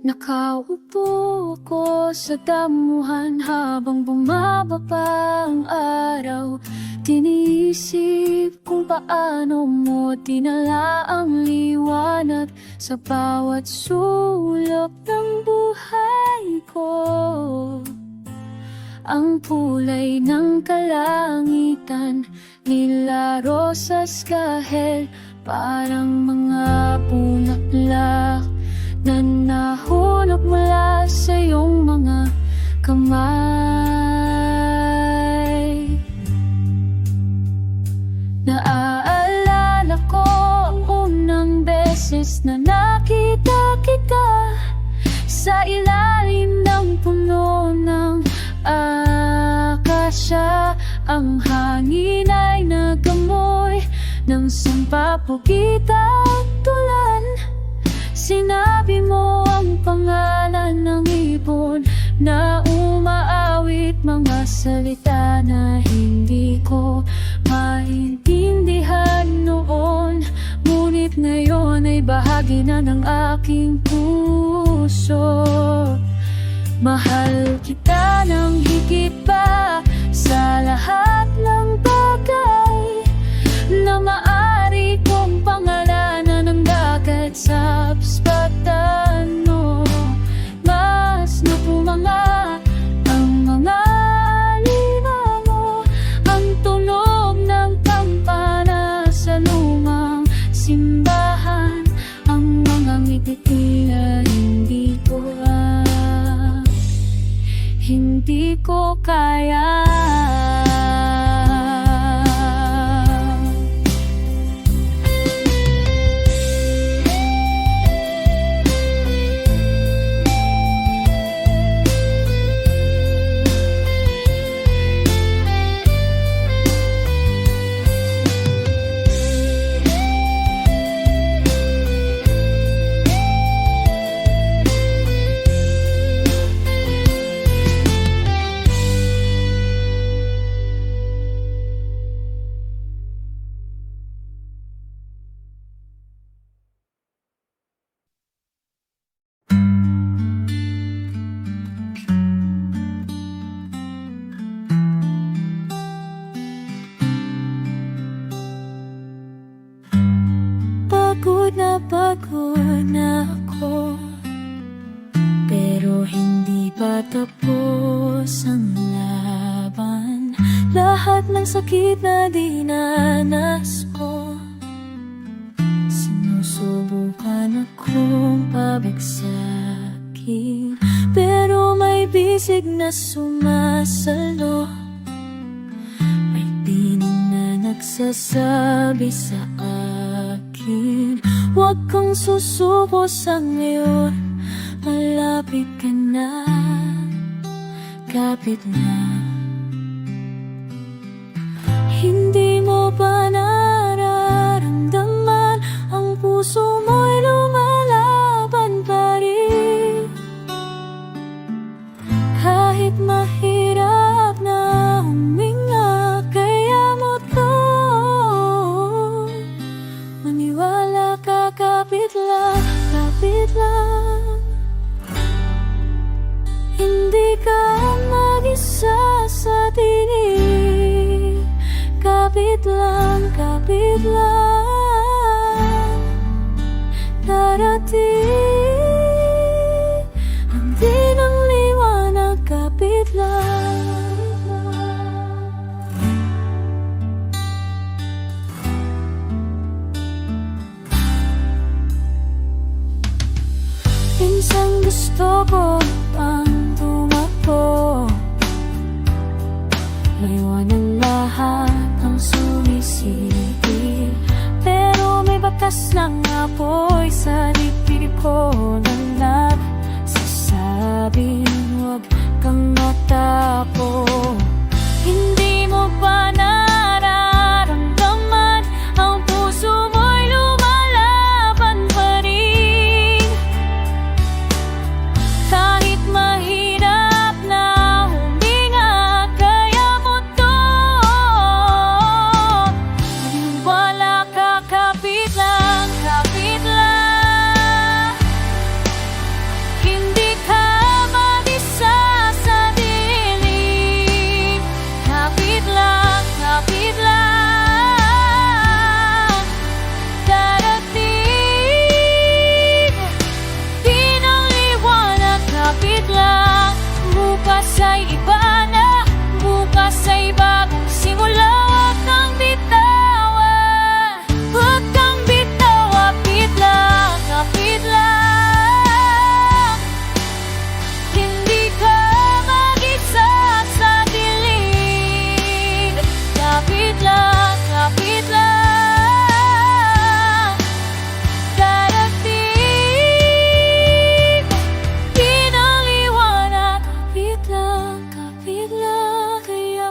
Nakaupo ako sa damuhan habang bumababa ang araw. Tiniisip kung paano mo dinala ang liwanag sa bawat sulok ng buhay ko. Ang kulay ng kalangitan, nila rosas kahel, parang mga bulaklak na nahulog mula sa iyong mga kamay. Naaalala ko ang unang beses na nakita kita sa ilalim ng puno ng akasya. Ang hangin ay nagamoy ng sampapukitang tulan. Sinabi mo ang pangalan ng ibon na umaawit, mga salita na hindi ko maintindihan noon. Ngunit ngayon ay bahagi na ng aking puso. Mahal kita ng higit pa sa lahat ng bagay na maaari kong pangalanan ng dagat sa pagdaan mo. Mas napumanga ang mga alimango, ang tunog ng kampana sa lumang simbahan, ang mga ngiti na hindi ko kaya. Pagod na ako, pero hindi pa tapos ang laban. Lahat ng sakit na dinanas ko, sinusubukan akong pabagsakin, pero may bisig na sumasalo. May tinig na nagsasabi sa akin, huwag kang susuko sa ngayon. Malapit ka na, kapit na. Hindi mo ba nararamdaman ang puso mo'y lumalaban pa rin? Kahit mahirap na huminga, kaya mo to. Maniwala ka, kapit lang, kapit lang. Hindi ka mag-isa sa tinig. Kapit lang, kapit lang. Darating ang din ng liwanag, kapit lang. Minsan gusto ko pang tumakbo, layuan ang lahat ng sumisigil, pero may bakas ng apoy sa dibdib ko na nagsasabing huwag kang matako. Hindi mo ba nararamdaman ang puso mo'y lumalaban pa rin? Kahit mahirap na huminga, kaya mo to. Maniwala ka, kapit lang, kapit lang.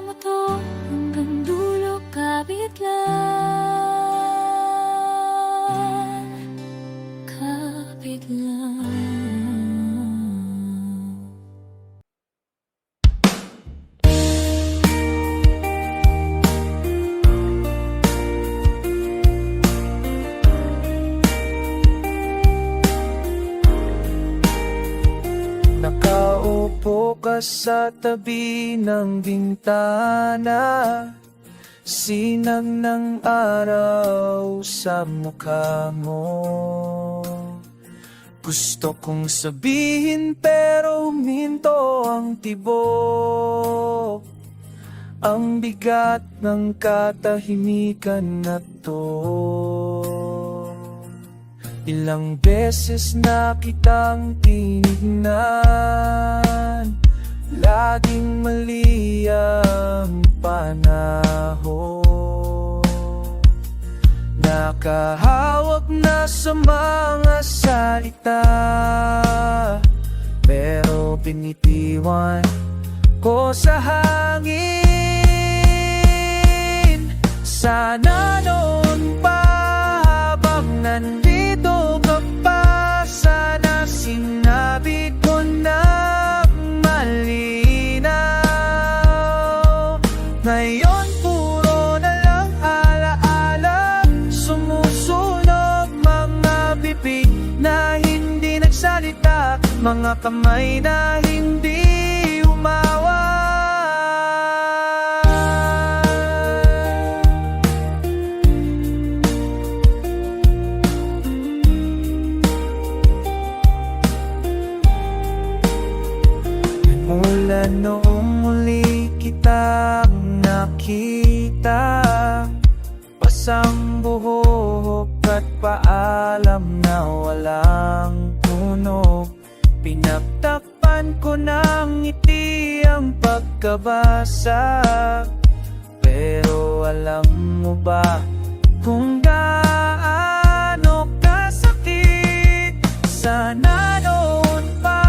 mo to hanggang dulo, kapit lang, kapit lang. Nakaupo ka sa tabi ng bintana, sinag ng araw sa mukha mo. Gusto kong sabihin pero minto ang tibok, ang bigat ng katahimikan na to. Ilang beses na kitang tinignan, laging mali ang panahon. Nakahawak na sa mga salita, pero pinitiwan ko sa hangin. Sana noon pa habang nandito ka pa, sana sinabi ko na malinaw. Ngayon puro na lang alaala, sumusunog mga bibig na hindi nagsalita, mga kamay na hindi umawa. Mula noong muli kitang nakita, pasang buhok at paalam na walang tunog. Pinagtakpan ko ng ngiti ang pagkabasa, pero alam mo ba kung gaano kasakit? Sana noon pa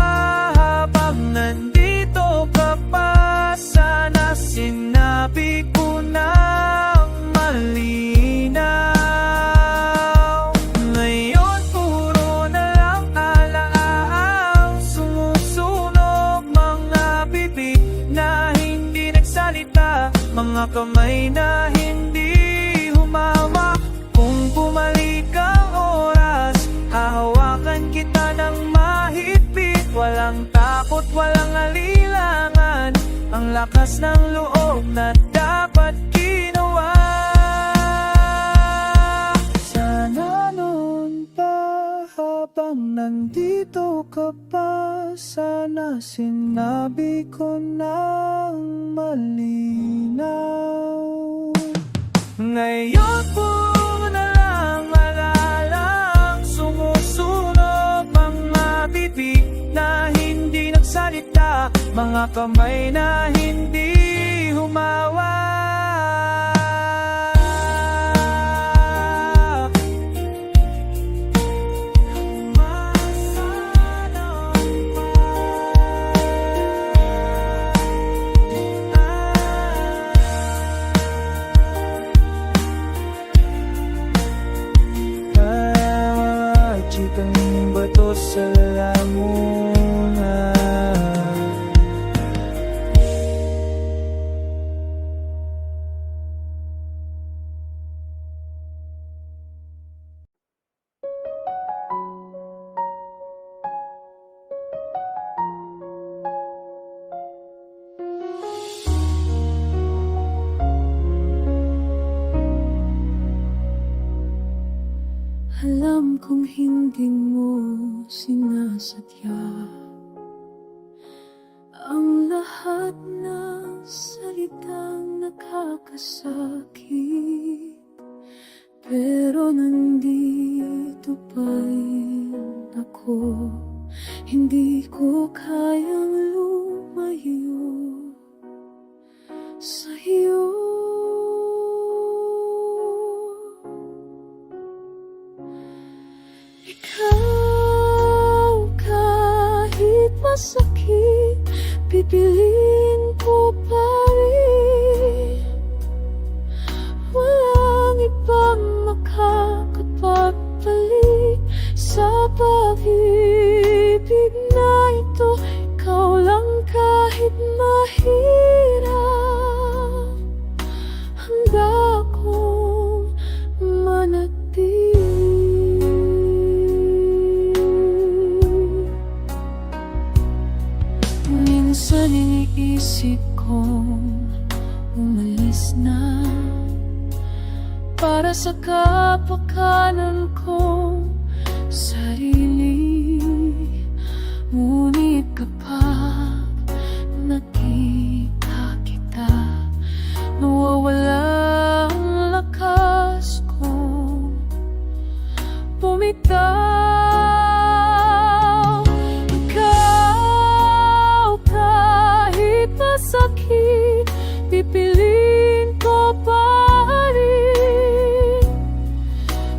habang nandito ka pa, sana sinabi ko ng malinaw. Ngayon puro na lang alaang, sumusunog mga bibig na hindi nagsalita, mga kamay na hindi humawak. Kung bumalik ang oras, hahawakan kita ng mahigpit. Walang takot, walang alilangan, ang lakas ng loob na dapat ginawa. Sana noon pa habang nandito ka pa, sana sinabi ko ng malinaw. Ngayon po na lang alalang, sumusunog mga bibig na hindi nagsalita, mga kamay na hindi humawak. Chikang bato sa lamunan. Alam kong hindi mo sinasadya ang lahat ng salitang nakakasakit, pero nandito pa rin ako, hindi ko kayang lumayo sa'yo. Ikaw, kahit masakit, pipiliin ko pa rin umalis na para sa kapakanan kong sarili. Ngunit kapag nakita kita, nawawala ang lakas kong bumitaw. Ikaw, kahit masakit, pipiliin ko pa rin.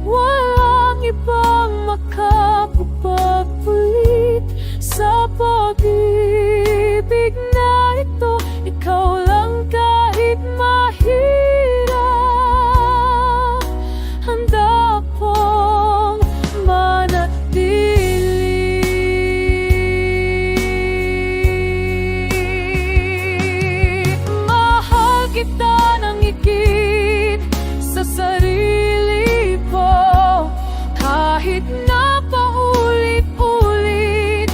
Walang ibang makapagpapalit sa pag-ibig na ito. Ikaw lang kahit mahirap, handa kong manatili. Mahal kita ng higit sa sarili ko, kahit na paulit-ulit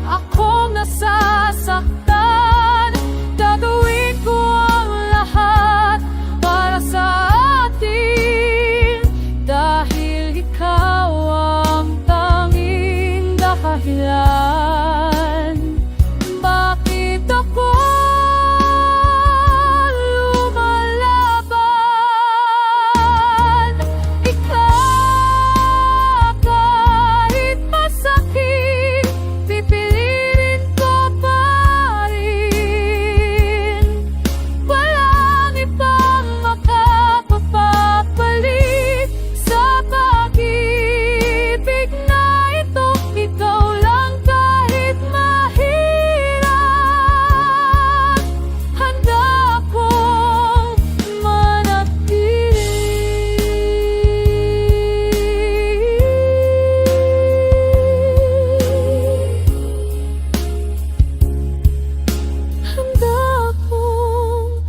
akong nasasaktan. Gagawin ko ang lahat para sa atin, dahil ikaw ang tanging dahilan bakit ako lumalaban. Ikaw, kahit masakit, pipiliin ko pa rin. Walang ibang makapagpapalit sa pag-ibig na ito. Ikaw lang kahit mahirap, handa akong manatili. Handa akong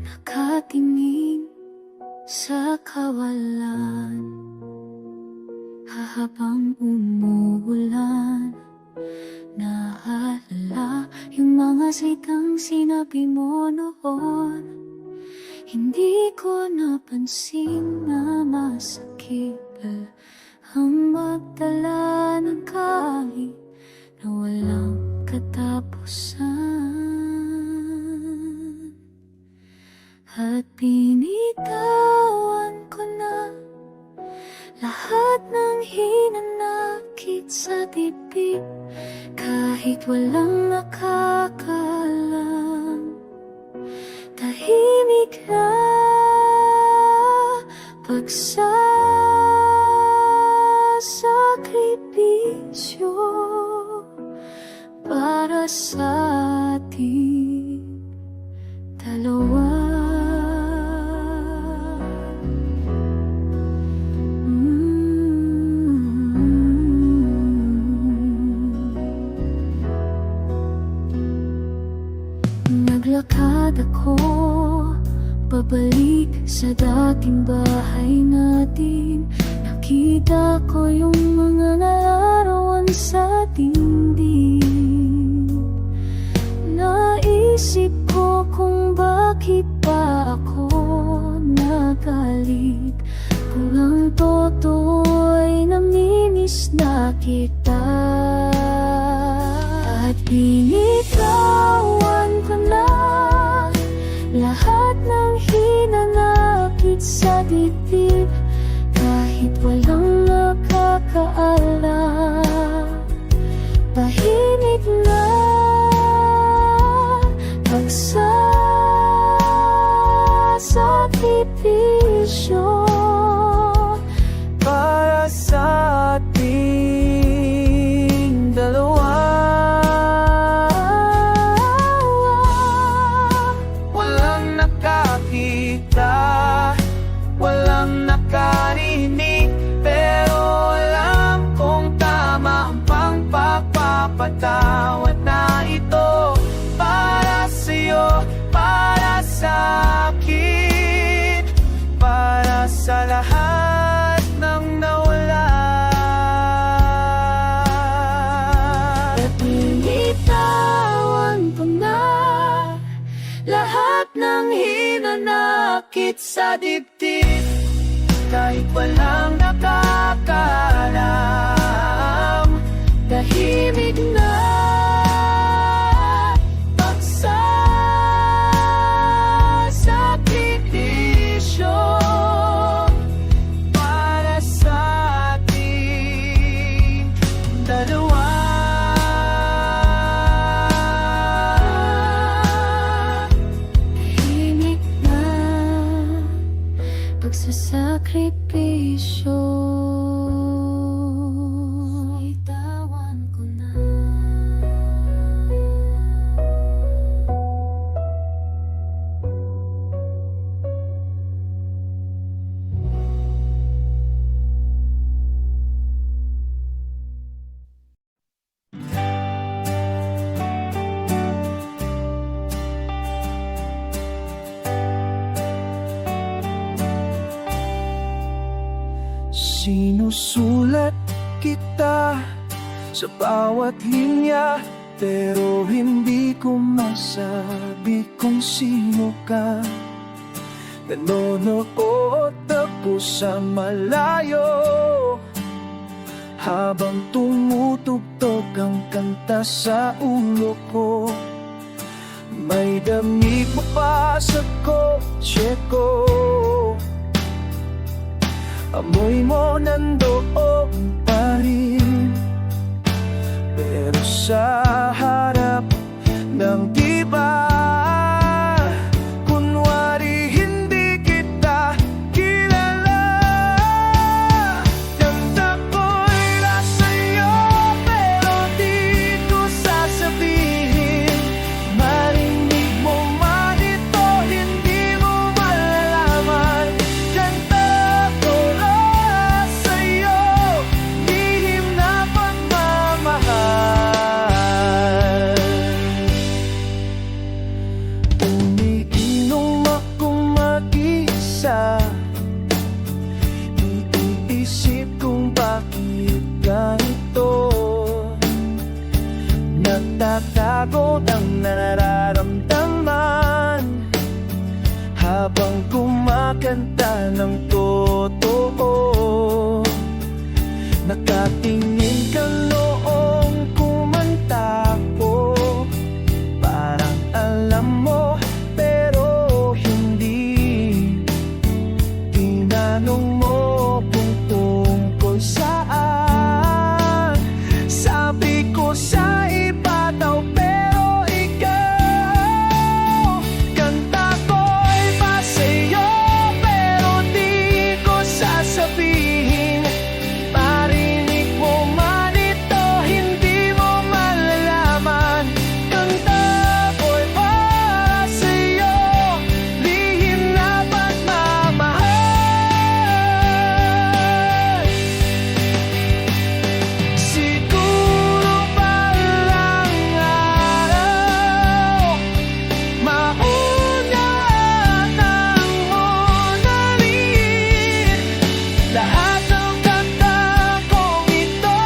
nakatingin sa kawalan, habang umuulan. Naalala yung mga salitang sinabi mo noon. Hindi ko napansin na masakit ang magdala ng kahit na walang katapusan. At binitawan ko na lahat ng hinanakit sa dibdib, kahit walang nakakaalam. Tahimik na pagsasakripisyo para sa ating dalawa. Naglakad ako pabalik sa dating bahay natin. Nakita ko yung mga nalarawan sa dingding. Naisip ko kung bakit pa ako nagalit, kung ang totoo'y namimiss na kita. At binitawan ko na lahat ng hinanakit sa dibdib, kahit walang nakakaalam. Tahimik na pagsasakripisyo para sa ating dalawa. Walang nakakita sa dibdib, kahit walang nakakaalam. Tahimik na pagsasakripisyo para sa ating dalawa. Tahimik na pagsasakripisyo. Itawan ko na. Sinusulat kita sa bawat linya, pero hindi ko masabi kung sino ka. Nanonood ako sa malayo, habang tumutugtog ang kanta sa ulo ko. May damit mo pa sa kotse ko, amoy mo nandoon pa rin. Pero sa harap ng iba, kunwari hindi kita kilala. Ganda ko'y nasa'yo, pero di ko sasabihin. Marinig mo man ito, hindi mo malalaman. Ganda ko sa'yo, lihim na pagmamahal. Umiinom akong mag-isa, iniisip kung bakit ganito. Nagtatago ng nararamdaman, habang kumakanta ng totoo. Nakatingin ka noong kumanta ko, parang alam mo pero hindi. Tinanong mo kung tungkol saan, sabi ko sa iba daw, pero ikaw. Kanta ko'y pa sa'yo, pero di ko sasabihin. Marinig mo man ito, hindi mo malalaman. Kanta ko'y para sa'yo, lihim na pagmamahal. Siguro palang araw, mauna ng unarin. Lahat ng kanta kong ito,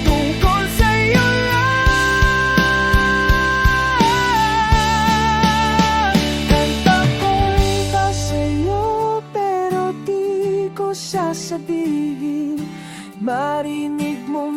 tungkol sa'yo lang. Kanta ko'y pa sa'yo, pero di ko sasabihin. Marinig mo